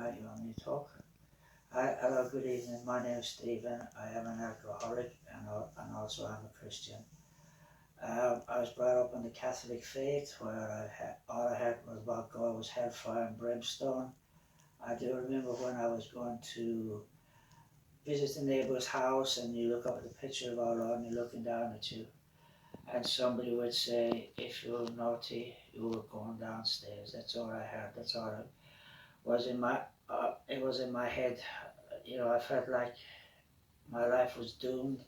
Right, you want me to talk? Hi, hello, good evening. My name is Stephen. I am an alcoholic and also I'm a Christian. I was brought up in the Catholic faith where all I heard was about God was hellfire and brimstone. I do remember when I was going to visit the neighbour's house and you look up at the picture of our Lord and you're looking down at you. And somebody would say, if you're naughty, you were going downstairs. That's all I heard. That's all it was in my, it was in my head. You know, I felt like my life was doomed.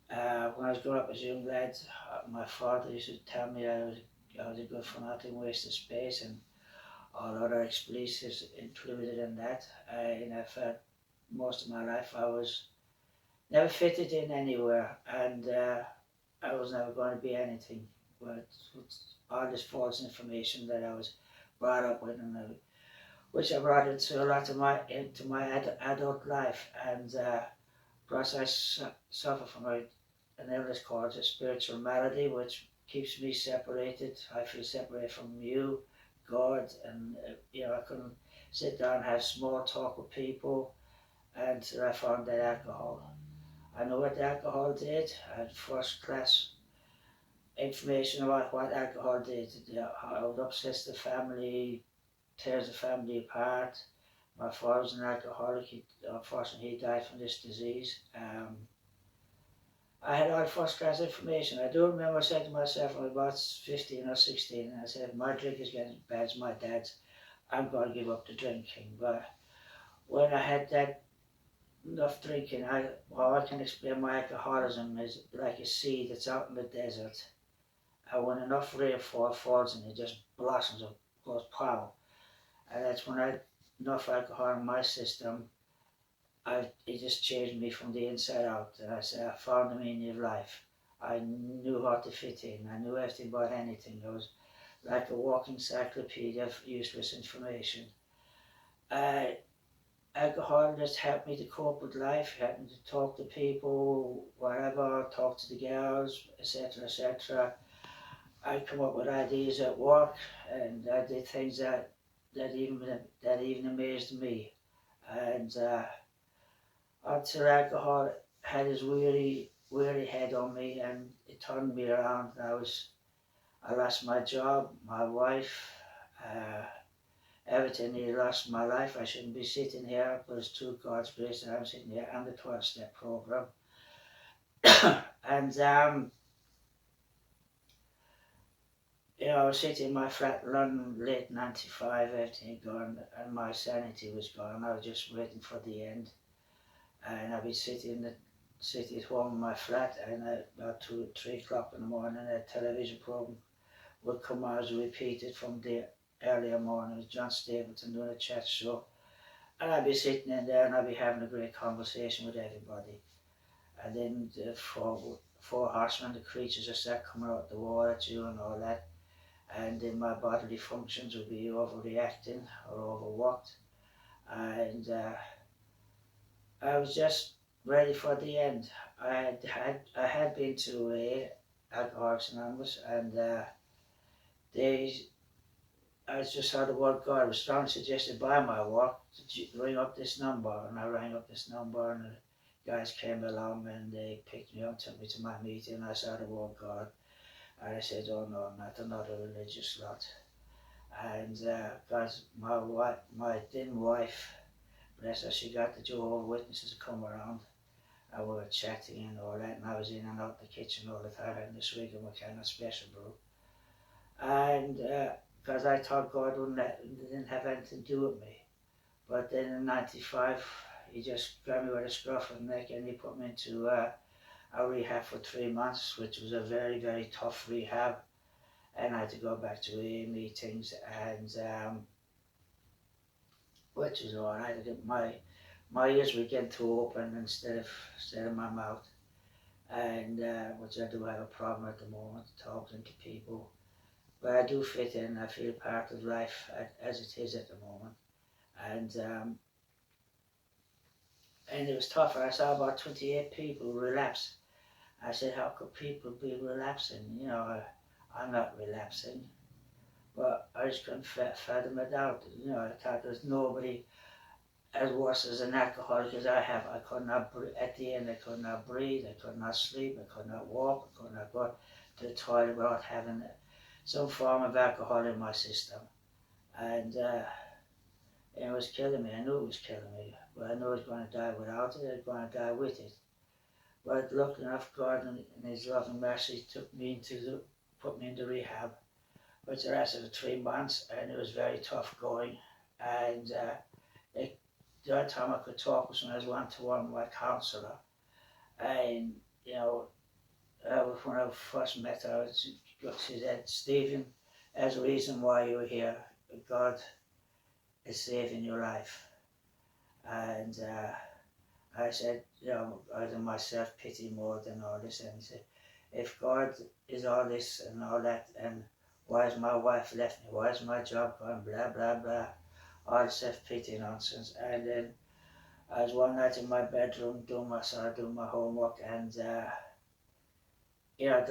When I was growing up as a young lad, my father used to tell me I was a good for nothing waste of space and all other expletives included in that. And I felt most of my life I was never fitted in anywhere, and I was never going to be anything. But all this false information that I was brought up with, and which I brought into a lot of my adult life, and plus I suffer from an illness called a spiritual malady, which keeps me separated. I feel separated from you, God, and I couldn't sit down and have small talk with people until I found that alcohol. I know what the alcohol did. I had first class information about what alcohol did. How it upsets the family, tears the family apart. My father was an alcoholic. Unfortunately, he died from this disease. I had all first class information. I do remember saying to myself when I was about 15 or 16, and I said, my drink is getting as bad as my dad's. I'm going to give up the drinking. But when I had that enough drinking, I can explain my alcoholism is like a seed that's out in the desert. And when enough rainfall falls and it just blossoms up, goes pow. And that's when I had enough alcohol in my system. It just changed me from the inside out. And I said, I found the meaning of life. I knew how to fit in. I knew everything about anything. I was like a walking encyclopedia of useless information. Alcohol just helped me to cope with life, helped me to talk to people, whatever, talk to the girls, etc., etc. I come up with ideas at work, and I did things that even amazed me. And until alcohol had his weary head on me, and it turned me around. I lost my job, my wife, everything. He lost my life. I shouldn't be sitting here, but it's through God's grace that I'm sitting here on the 12-step program. And I was sitting in my flat in London late 95, everything had gone, and my sanity was gone. I was just waiting for the end. And I'd be sitting at home in my flat, and about 2 or 3 o'clock in the morning, a television program would come on as repeated from the earlier morning with John Stapleton doing a chat show. And I'd be sitting in there and I'd be having a great conversation with everybody. And then the four horsemen, the creatures would start coming out the water at you and all that. And then my bodily functions would be overreacting or overworked. And I was just ready for the end. I had been to Alcoholics Anonymous, and I just heard the word God. It was strongly suggested by my work to ring up this number, and I rang up this number, and the guys came along and they picked me up, took me to my meeting, and I saw the word God, and I said, oh no, not another religious lot. And because my then wife, bless her, she got the Jehovah's Witnesses to come around, and we were chatting and all that, and I was in and out the kitchen all the time, having this rig and kind of special brew. And because I thought God didn't have anything to do with me. But then in 95, he just grabbed me by the scruff of the neck and he put me into a rehab for 3 months, which was a very, very tough rehab. And I had to go back to AA meetings, and which was all right. My ears were getting too open instead of my mouth. And which I do have a problem at the moment, talking to people. But I do fit in. I feel part of life as it is at the moment, and it was tough. I saw about 28 people relapse. I said, how could people be relapsing? I'm not relapsing. but I just couldn't fathom it out. You know, I thought there's nobody as worse as an alcoholic as I have. I could not breathe. At the end, I could not breathe, I could not sleep, I could not walk, I could not go to the toilet without having some form of alcohol in my system. And it was killing me. I knew it was killing me, but I knew I was going to die without it. I was going to die with it. But luckily enough, God in His love and mercy put me into rehab, which lasted 3 months, and it was very tough going. And the only time I could talk was when I was one-to-one with my counsellor. And, you know, when I first met her, she said, Stephen, there's a reason why you're here. God is saving your life. And I said, you know, out of my self-pity more than all this. And he said, if God is all this and all that, and why has my wife left me? Why is my job gone? Blah, blah, blah. All self-pity nonsense. And then I was one night in my bedroom doing my homework, and you know,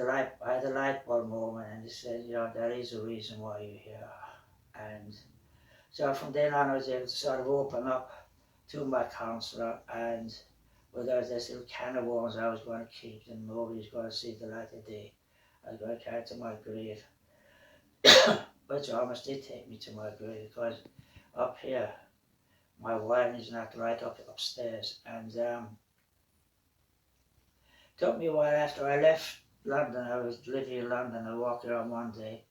I had a light bulb moment, and he said, you know, there is a reason why you're here. And so from then on, I was able to sort of open up to my counsellor, and without this little can of worms I was going to keep, and nobody's going to see the light of day. I was going to carry to my grave, which almost did take me to my grave, because up here, my wiring is not right upstairs, and took me a while after I left London. I was living in London. I walked around one day,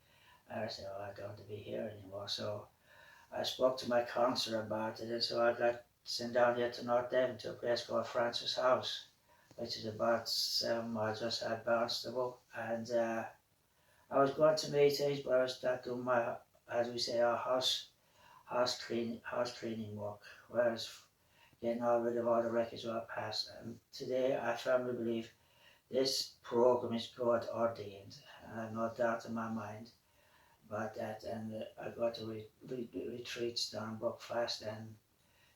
and I said, "Oh, I don't want to be here anymore." So I spoke to my counsellor about it, and so I got sent down here to North Devon to a place called Francis House, which is about 7 miles outside Barnstaple. And I was going to meetings, but I was start doing my, as we say, our house cleaning work, whereas getting rid of all the wreckage of our past. And today I firmly believe this program is God ordained, and I have no doubt in my mind about that. And I go to retreats down Buckfast, and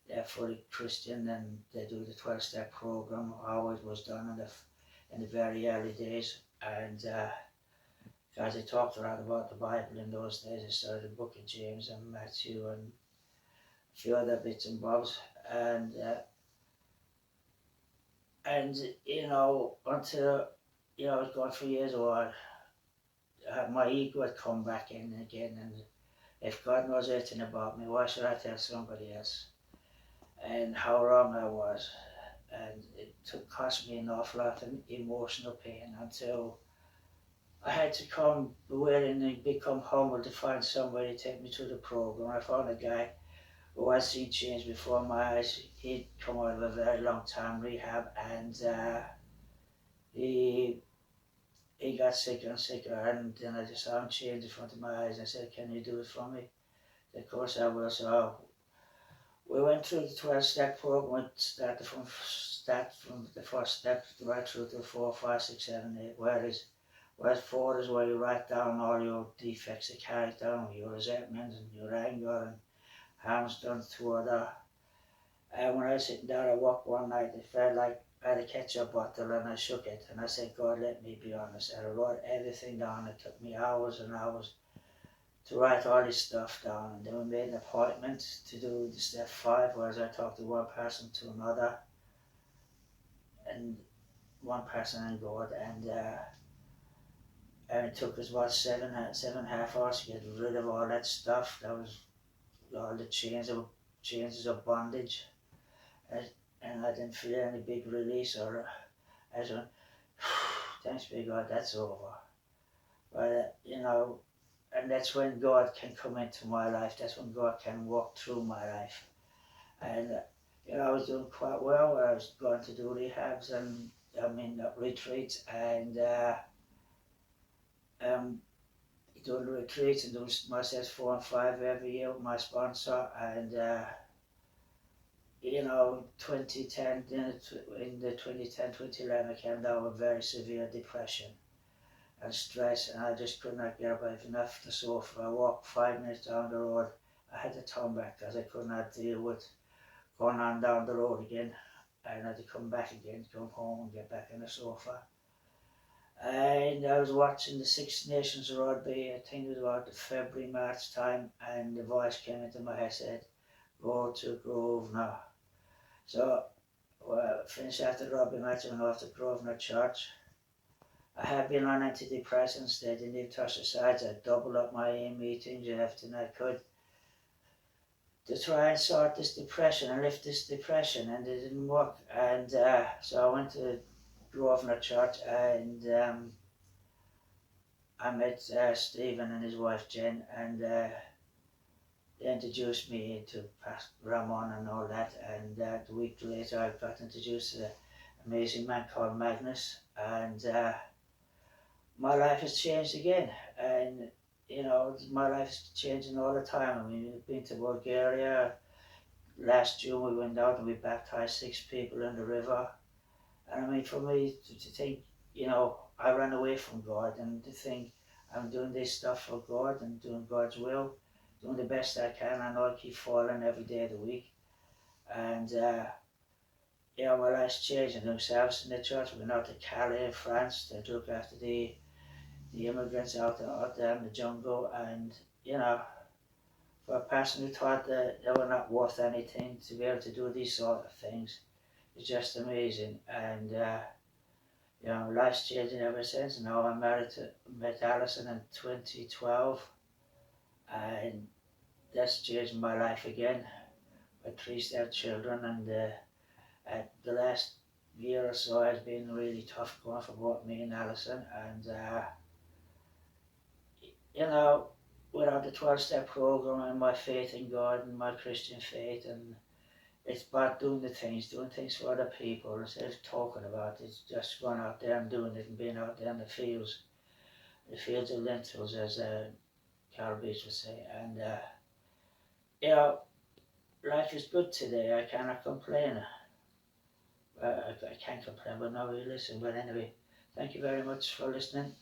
they're fully Christian, and they do the 12-step program. Always was done in the very early days. And as they talked a lot about the Bible in those days, they started the book of James and Matthew and a few other bits and bobs. And you know, until, you know, I was gone for years, or my ego had come back in again, and if God knows anything about me, why should I tell somebody else? And how wrong I was. And it cost me an awful lot of emotional pain until I had to come willing and become humble to find somebody to take me through the program. I found a guy who I'd seen change before my eyes. He'd come out of a very long time rehab, and he got sicker and sicker, and then I just saw him change in front of my eyes. I said, "Can you do it for me?" Of course I will. So we went through the 12-step program. We started from the first step right through to 4, 5, 6, 7, 8. Whereas 4 is where you write down all your defects, you carry down your resentment and your anger and harms done to other. And when I was sitting down, I walked one night, it felt like I had a ketchup bottle, and I shook it, and I said, "God, let me be honest." And I wrote everything down. It took me hours and hours to write all this stuff down. And then we made an appointment to do the step 5, whereas I talked to one person to another, and one person and God, and it took us about 7.5 hours to get rid of all that stuff. That was all the changes of bondage, and I didn't feel any big release, or I just went, "Thanks be God, that's over." But you know, and that's when God can come into my life. That's when God can walk through my life. And you know, I was doing quite well. I was going to do rehabs and retreats, and doing retreats and doing my sets 4 and 5 every year with my sponsor. And you know, 2010, in the 2010, 2011, I came down with very severe depression and stress, and I just could not get up. I even off the sofa. I walked 5 minutes down the road. I had to turn back because I could not deal with going on down the road again. I had to come back again, come home and get back on the sofa. And I was watching the Six Nations rugby, I think it was about the February, March time, and the voice came into my head, said, go to Grosvenor. So, well, finished after the rugby match, I went off to Grosvenor Church. I had been on antidepressants, they didn't even touch the sides. I doubled up my AIM meetings and everything I could to try and sort this depression and lift this depression, and it didn't work. And so I went to Grosvenor Church, and I met Stephen and his wife Jen, and they introduced me to Pastor Ramon and all that. And the week later, I got introduced to an amazing man called Magnus, and my life has changed again. And my life's changing all the time. I mean, we've been to Bulgaria. Last June we went out and we baptized 6 people in the river. And I mean, for me to think, I ran away from God, and to think I'm doing this stuff for God and doing God's will, doing the best I can. I know I keep falling every day of the week. And, my life's changing themselves in the church. We went out to Calais in France to look after the immigrants out there in the jungle. And, for a person who thought that they were not worth anything, to be able to do these sort of things is just amazing. And life's changing ever since. Now I'm met Alison in 2012, and that's changed my life again. I 3 stepchildren, and the last year or so has been really tough going for both me and Alison. And without the 12-step program and my faith in God and my Christian faith, and it's about doing things for other people instead of talking about it. It's just going out there and doing it and being out there in the fields of lentils, as Carol Beach would say. And life is good today. I cannot complain. I can't complain, but now you listen. But anyway, thank you very much for listening.